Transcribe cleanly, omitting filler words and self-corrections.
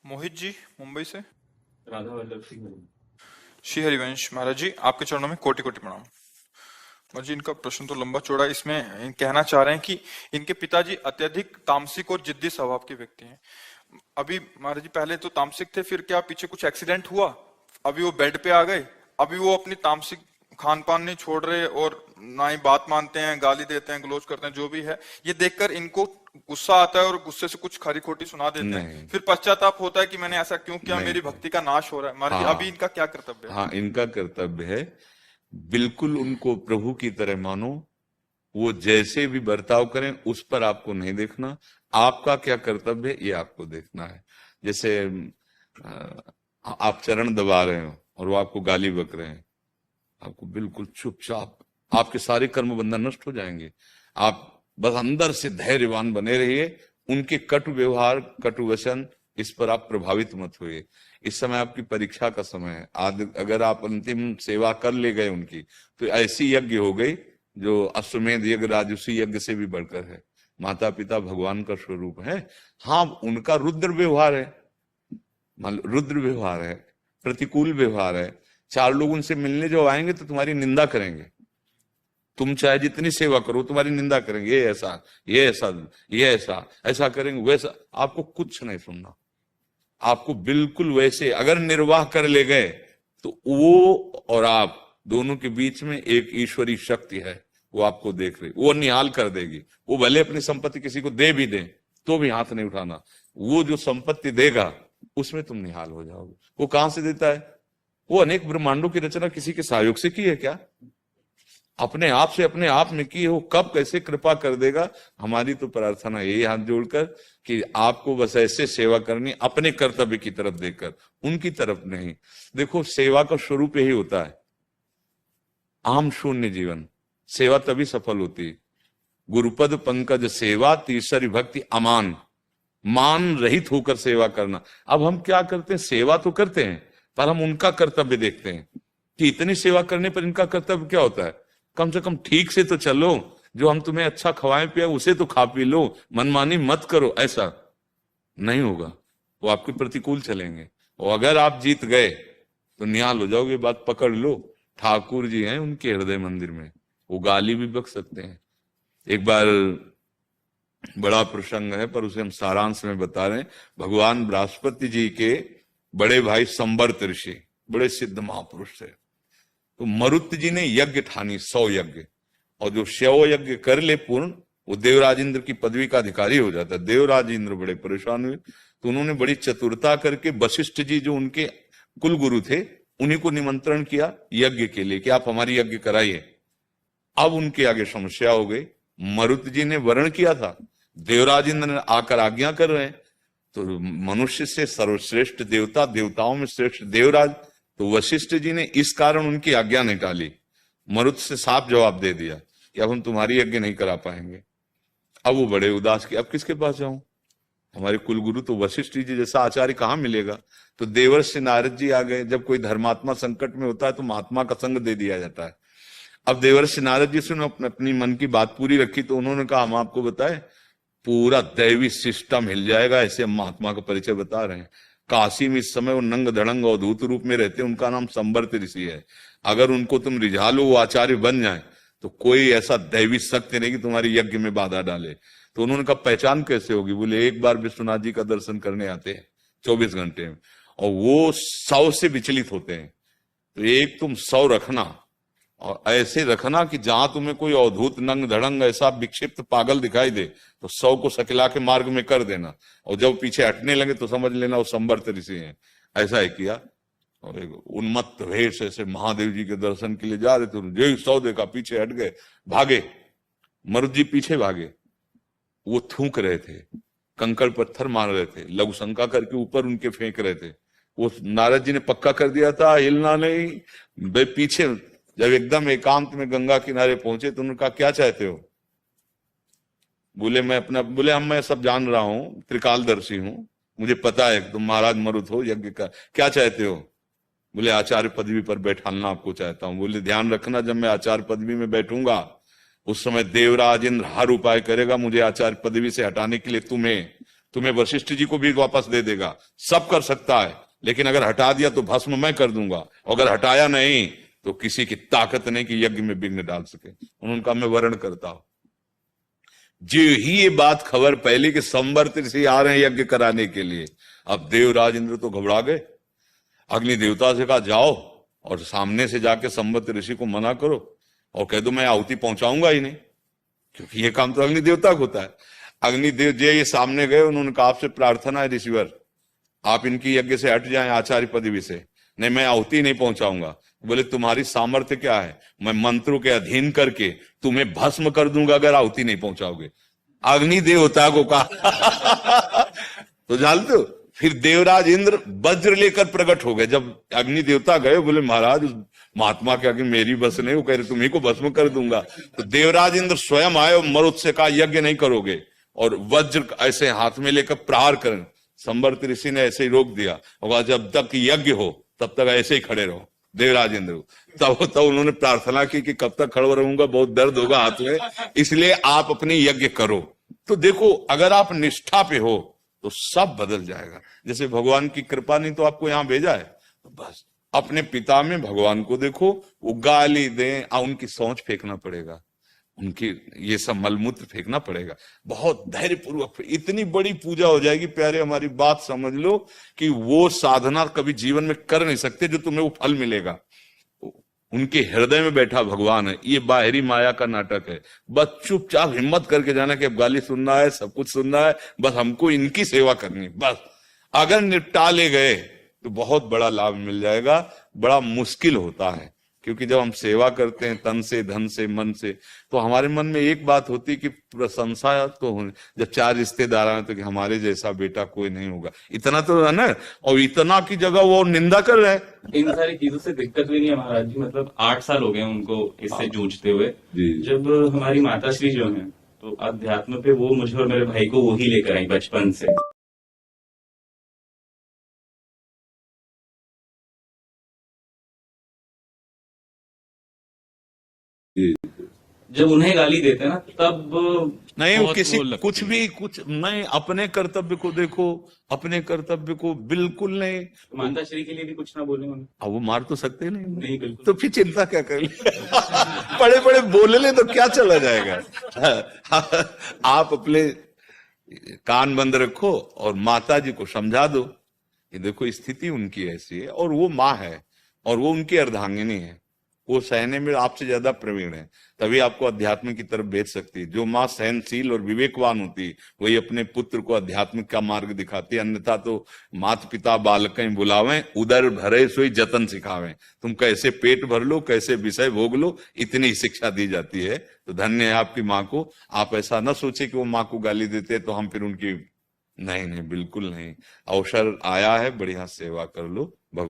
मोहित जी, मुंबई से। राधा वल्लभ सिंह। श्री हरिवंश महाराज जी, आपके चरणों में कोटि कोटि प्रणाम। महाराज जी, इनका प्रश्न तो लंबा चौड़ा है। इसमें कहना चाह रहे हैं कि इनके पिताजी अत्यधिक तामसिक और जिद्दी स्वभाव के व्यक्ति हैं। अभी महाराज जी पहले तो तामसिक थे, फिर क्या पीछे कुछ एक्सीडेंट हुआ, अभी वो बेड पे आ गए, अभी वो अपनी तामसिक खान पान नहीं छोड़ रहे और ना ही बात मानते हैं, गाली देते हैं, गलोच करते हैं, जो भी है। ये देखकर इनको गुस्सा आता है और गुस्से से कुछ खरी खोटी सुना देते हैं, नहीं फिर पश्चाताप होता है कि मैंने ऐसा क्यों किया, नहीं। मेरी भक्ति का नाश हो रहा है। महाराज जी, अभी हाँ इनका क्या कर्तव्य है? हाँ, इनका कर्तव्य है, बिल्कुल उनको प्रभु की तरह मानो। वो जैसे भी बर्ताव करें उस पर आपको नहीं देखना, आपका क्या कर्तव्य है ये आपको देखना है। जैसे आप चरण दबा रहे हो और वो आपको गाली बक रहे हैं, आपको बिल्कुल चुपचाप, आपके सारे कर्म बंधन नष्ट हो जाएंगे। आप बस अंदर से धैर्यवान बने रहिए। उनके कटु व्यवहार, कटु वचन, इस पर आप प्रभावित मत होइए। इस समय आपकी परीक्षा का समय है। आज अगर आप अंतिम सेवा कर ले गए उनकी, तो ऐसी यज्ञ हो गई जो अश्वमेध यज्ञ, राजसूय यज्ञ से भी बढ़कर है। माता पिता भगवान का स्वरूप है। हाँ, उनका रुद्र व्यवहार है, रुद्र व्यवहार है, प्रतिकूल व्यवहार है। चार लोग उनसे मिलने जो आएंगे तो तुम्हारी निंदा करेंगे। तुम चाहे जितनी सेवा करो, तुम्हारी निंदा करेंगे, ये ऐसा, ये ऐसा, ये ऐसा, ऐसा करेंगे, वैसा। आपको कुछ नहीं सुनना, आपको बिल्कुल वैसे अगर निर्वाह कर ले गए तो वो और आप दोनों के बीच में एक ईश्वरी शक्ति है, वो आपको देख रही, वो निहाल कर देगी। वो भले अपनी संपत्ति किसी को दे भी दे तो भी हाथ नहीं उठाना। वो जो संपत्ति देगा उसमें तुम निहाल हो जाओगे। वो कहां से देता है? वो अनेक ब्रह्मांडों की रचना किसी के सहयोग से की है क्या? अपने आप से, अपने आप में की है। वो कब कैसे कृपा कर देगा। हमारी तो प्रार्थना यही हाथ जोड़कर कि आपको बस ऐसे सेवा करनी, अपने कर्तव्य की तरफ देखकर, उनकी तरफ नहीं। देखो, सेवा का स्वरूप यही होता है, आम शून्य जीवन। सेवा तभी सफल होती है। गुरुपद पंकज सेवा, तीसरी भक्ति अमान, मान रहित होकर सेवा करना। अब हम क्या करते हैं? सेवा तो करते हैं, पर हम उनका कर्तव्य देखते हैं कि इतनी सेवा करने पर इनका कर्तव्य क्या होता है। कम से कम ठीक से तो चलो, जो हम तुम्हें अच्छा खवाएं पिया उसे तो खा पी लो, मनमानी मत करो। ऐसा नहीं होगा, वो आपके प्रतिकूल चलेंगे। और अगर आप जीत गए तो निहाल हो जाओगे। बात पकड़ लो, ठाकुर जी हैं उनके हृदय मंदिर में, वो गाली भी बक सकते हैं। एक बार बड़ा प्रसंग है, पर उसे हम सारांश में बता रहे हैं। भगवान बृहस्पति जी के बड़े भाई संवर्त ऋषि बड़े सिद्ध महापुरुष थे। तो मरुत जी ने यज्ञ ठानी, 100 यज्ञ, और जो 100 यज्ञ कर ले पूर्ण, वो देवराज इंद्र की पदवी का अधिकारी हो जाता है। देवराज इंद्र बड़े परेशान हुए, तो उन्होंने बड़ी चतुरता करके वशिष्ठ जी जो उनके कुल गुरु थे, उन्हीं को निमंत्रण किया यज्ञ के लिए कि आप हमारी यज्ञ कराइए। अब उनके आगे समस्या हो गई। मरुत जी ने वर्ण किया था, देवराज इंद्र ने आकर आज्ञा कर रहे हैं। तो मनुष्य से सर्वश्रेष्ठ देवता, देवताओं में श्रेष्ठ देवराज, तो वशिष्ठ जी ने इस कारण उनकी आज्ञा नहीं टाली, मरुत से साफ जवाब दे दिया कि अब हम तुम्हारी यज्ञ नहीं करा पाएंगे। अब वो बड़े उदास कि अब किसके पास जाऊं, हमारे कुलगुरु तो वशिष्ठ जी जैसा आचार्य कहां मिलेगा। तो देवर्षि नारद जी आ गए। जब कोई धर्मात्मा संकट में होता है तो महात्मा का संग दे दिया जाता है। अब देवर्षि नारद जी से अपनी मन की बात पूरी रखी, तो उन्होंने कहा हम आपको बताए, पूरा दैवी सिस्टम हिल जाएगा, ऐसे हम महात्मा का परिचय बता रहे हैं। काशी में इस समय वो नंग धड़ंग अवधूत रूप में रहते, उनका नाम संवर्त ऋषि है। अगर उनको तुम रिझा लो, वो आचार्य बन जाए, तो कोई ऐसा दैवी शक्ति नहीं कि तुम्हारी यज्ञ में बाधा डाले। तो उन्होंने कहा पहचान कैसे होगी? बोले एक बार विश्वनाथ जी का दर्शन करने आते हैं 24 घंटे में, और वो 100 से विचलित होते हैं। तो एक तुम 100 रखना, और ऐसे रखना कि जहां तुम्हें कोई अवधूत नंग धड़ंग ऐसा विक्षिप्त पागल दिखाई दे तो 100 को सकला के मार्ग में कर देना, और जब पीछे हटने लगे तो समझ लेना वो संवर्त ऋषि हैं। ऐसा ही किया, और एक उन्मत्त वेश ऐसे महादेव जी के दर्शन के लिए जा रहे थे, जो 100 देखा पीछे हट गए, भागे। मरुद जी पीछे भागे, वो थूक रहे थे, कंकड़ पत्थर मार रहे थे, लघु शंका करके ऊपर उनके फेंक रहे थे। वो नारद जी ने पक्का कर दिया था, हिलना नहीं। वे पीछे जब एकदम एकांत में गंगा किनारे पहुंचे तो उन्होंने कहा क्या चाहते हो? बोले मैं सब जान रहा हूं, त्रिकालदर्शी हूं, मुझे पता है तुम महाराज मरुत हो, यज्ञ का क्या चाहते हो? बोले आचार्य पदवी पर बैठालना आपको चाहता हूं। बोले ध्यान रखना, जब मैं आचार्य पदवी में बैठूंगा उस समय देवराज इंद्र हर उपाय करेगा मुझे आचार्य पदवी से हटाने के लिए। तुम्हें तुम्हें वशिष्ठ जी को भी वापस दे देगा, सब कर सकता है। लेकिन अगर हटा दिया तो भस्म मैं कर दूंगा, अगर हटाया नहीं तो किसी की ताकत नहीं कि यज्ञ में विघ्न डाल सके। उन्होंने कहा मैं वर्ण करता हूं। जो ही ये बात खबर फैली कि संवर्त ऋषि आ रहे हैं यज्ञ कराने के लिए, अब देवराज इंद्र तो घबरा गए। अग्नि देवता से कहा जाओ और सामने से जाके संवर्त ऋषि को मना करो और कह दो मैं आहुति पहुंचाऊंगा ही नहीं, क्योंकि ये काम तो अग्नि देवता को होता है। अग्निदेव जी ये सामने गए, उन्होंने कहा आपसे प्रार्थना है ऋषिवर, आप इनकी यज्ञ से हट जाएं आचार्य पदवी से। नहीं मैं आहुति नहीं पहुंचाऊंगा। बोले तुम्हारी सामर्थ्य क्या है? मैं मंत्रों के अधीन करके तुम्हें भस्म कर दूंगा अगर आहुति नहीं पहुंचाओगे। अग्नि देवता को कहा तो जानते हो, फिर देवराज इंद्र वज्र लेकर प्रकट हो गए। जब अग्नि देवता गए बोले महाराज उस महात्मा के आगे मेरी बस नहीं, वो कह रहे तुम्ही को भस्म कर दूंगा। तो देवराज इंद्र स्वयं आए और मरुत से कहा यज्ञ नहीं करोगे, और वज्र ऐसे हाथ में लेकर प्रहार करें। संवर्त ऋषि ने ऐसे ही रोक दिया और जब तक यज्ञ हो तब तक ऐसे ही खड़े रहो देवराज इंद्र। तब उन्होंने प्रार्थना की कि कब तक खड़ा रहूंगा, बहुत दर्द होगा हाथ में, इसलिए आप अपने यज्ञ करो। तो देखो अगर आप निष्ठा पे हो तो सब बदल जाएगा। जैसे भगवान की कृपा नहीं तो आपको यहां भेजा है, तो बस अपने पिता में भगवान को देखो, वो गाली दें उनकी सोच फेंकना पड़ेगा, उनकी ये सब मलमूत्र फेंकना पड़ेगा, बहुत धैर्य पूर्वक। इतनी बड़ी पूजा हो जाएगी प्यारे, हमारी बात समझ लो कि वो साधना कभी जीवन में कर नहीं सकते जो तुम्हें वो फल मिलेगा। उनके हृदय में बैठा भगवान है, ये बाहरी माया का नाटक है। बस चुपचाप हिम्मत करके जाना कि अब गाली सुनना है, सब कुछ सुनना है, बस हमको इनकी सेवा करनी। बस अगर निपटा ले गए तो बहुत बड़ा लाभ मिल जाएगा। बड़ा मुश्किल होता है क्योंकि जब हम सेवा करते हैं तन से, धन से, मन से, तो हमारे मन में एक बात होती है कि प्रशंसा तो होनी। जब 4 रिश्तेदार आए तो कि हमारे जैसा बेटा कोई नहीं होगा, इतना तो है ना, और इतना की जगह वो निंदा कर रहे हैं। इन सारी चीजों से दिक्कत भी नहीं है महाराज जी, मतलब 8 साल हो गए उनको इससे जूझते हुए। जब हमारी माता श्री जो है तो अध्यात्म पे वो मुझे और मेरे भाई को वो ही लेकर आई बचपन से। जब उन्हें गाली देते ना तब नहीं, वो बहुत किसी वो लगती कुछ है। भी कुछ नहीं, अपने कर्तव्य को देखो, अपने कर्तव्य को बिल्कुल नहीं। माता श्री के लिए भी कुछ ना बोले उन्हें। अब वो मार तो सकते नहीं, नहीं बिल्कुल। तो फिर चिंता क्या कर ले बड़े बड़े बोले ले तो क्या चला जाएगा। आप अपने कान बंद रखो और माता जी को समझा दो कि देखो स्थिति उनकी ऐसी है और वो माँ है और वो उनकी अर्धांगिनी है, वो सहने में आपसे ज्यादा प्रवीण है, तभी आपको अध्यात्म की तरफ भेज सकती है। जो माँ सहनशील और विवेकवान होती वही अपने पुत्र को अध्यात्मिक का मार्ग दिखाती है। अन्यथा तो माता पिता बालकें बुलावें, उदर भरे सोई जतन सिखावें। तुम कैसे पेट भर लो, कैसे विषय भोग लो, इतनी शिक्षा दी जाती है। तो धन्य है आपकी माँ को। आप ऐसा न सोचे कि वो माँ को गाली देते तो हम फिर उनकी, नहीं नहीं बिल्कुल नहीं। अवसर आया है, बढ़िया सेवा कर लो। भगवान